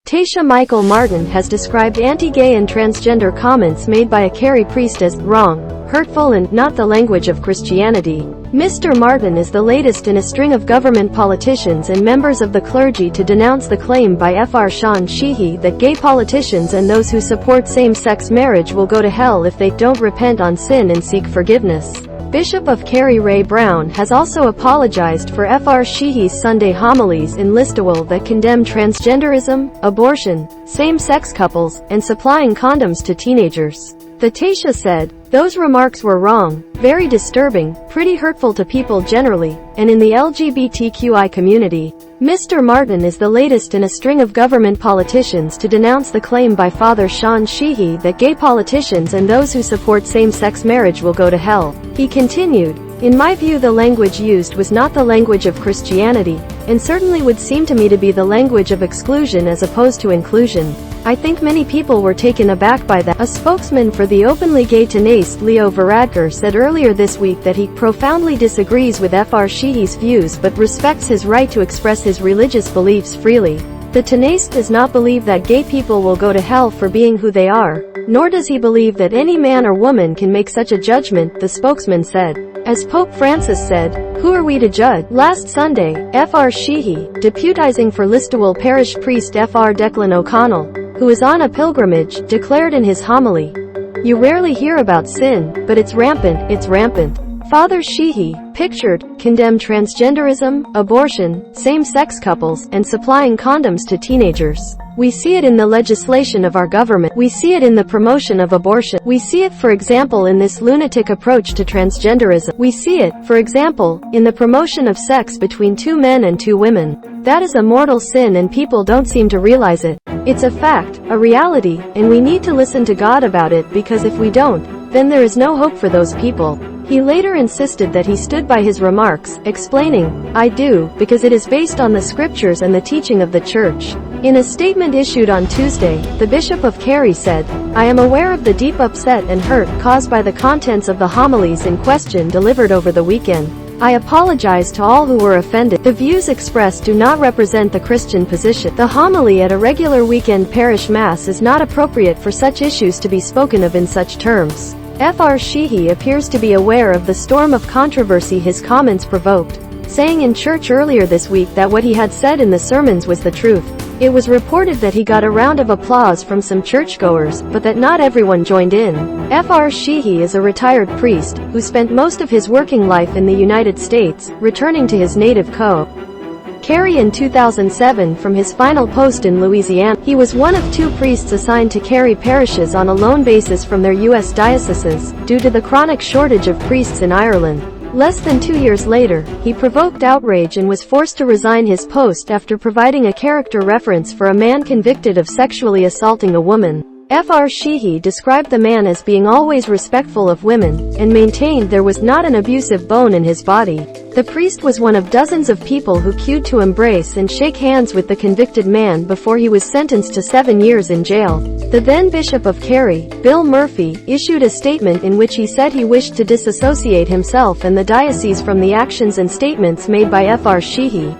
Taoiseach Micheál Martin has described anti-gay and transgender comments made by a Kerry priest as wrong, hurtful and not the language of Christianity. Mr. Martin is the latest in a string of government politicians and members of the clergy to denounce the claim by Fr Seán Sheehy that gay politicians and those who support same-sex marriage will go to hell if they don't repent on sin and seek forgiveness. Bishop of Kerry Ray Browne has also apologized for Fr Sheehy's Sunday homilies in Listowel that condemn transgenderism, abortion, same-sex couples, and supplying condoms to teenagers. The Taoiseach said, "Those remarks were wrong, very disturbing, pretty hurtful to people generally, and in the LGBTQI community." Mr. Martin is the latest in a string of government politicians to denounce the claim by Father Seán Sheehy that gay politicians and those who support same-sex marriage will go to hell. He continued, "In my view, the language used was not the language of Christianity, and certainly would seem to me to be the language of exclusion as opposed to inclusion. I think many people were taken aback by that." A spokesman for the openly gay Tánaiste Leo Varadkar said earlier this week that he profoundly disagrees with Fr Sheehy's views but respects his right to express his religious beliefs freely. The Tánaiste does not believe that gay people will go to hell for being who they are, nor does he believe that any man or woman can make such a judgment, the spokesman said. As Pope Francis said, "Who are we to judge?" Last Sunday, Fr Sheehy, deputising for Listowel parish priest Fr Declan O'Connell, who is on a pilgrimage, declared in his homily, "You rarely hear about sin, but it's rampant, it's rampant." Father Sheehy, pictured, condemned transgenderism, abortion, same-sex couples, and supplying condoms to teenagers. "We see it in the legislation of our government. We see it in the promotion of abortion. We see it, for example, in this lunatic approach to transgenderism. We see it, for example, in the promotion of sex between two men and two women. That is a mortal sin and people don't seem to realize it. It's a fact, a reality, and we need to listen to God about it because if we don't, then there is no hope for those people." He later insisted that he stood by his remarks, explaining, "I do, because it is based on the scriptures and the teaching of the church." In a statement issued on Tuesday, the Bishop of Kerry said, "I am aware of the deep upset and hurt caused by the contents of the homilies in question delivered over the weekend. I apologize to all who were offended. The views expressed do not represent the Christian position. The homily at a regular weekend parish mass is not appropriate for such issues to be spoken of in such terms." Fr Sheehy appears to be aware of the storm of controversy his comments provoked, saying in church earlier this week that what he had said in the sermons was the truth. It was reported that he got a round of applause from some churchgoers, but that not everyone joined in. Fr Sheehy is a retired priest, who spent most of his working life in the United States, returning to his native Kerry in 2007 from his final post in Louisiana. He was one of two priests assigned to Kerry parishes on a loan basis from their U.S. dioceses, due to the chronic shortage of priests in Ireland. Less than 2 years later, he provoked outrage and was forced to resign his post after providing a character reference for a man convicted of sexually assaulting a woman. Fr Sheehy described the man as being always respectful of women, and maintained there was not an abusive bone in his body. The priest was one of dozens of people who queued to embrace and shake hands with the convicted man before he was sentenced to 7 years in jail. The then Bishop of Kerry, Bill Murphy, issued a statement in which he said he wished to disassociate himself and the diocese from the actions and statements made by Fr Sheehy.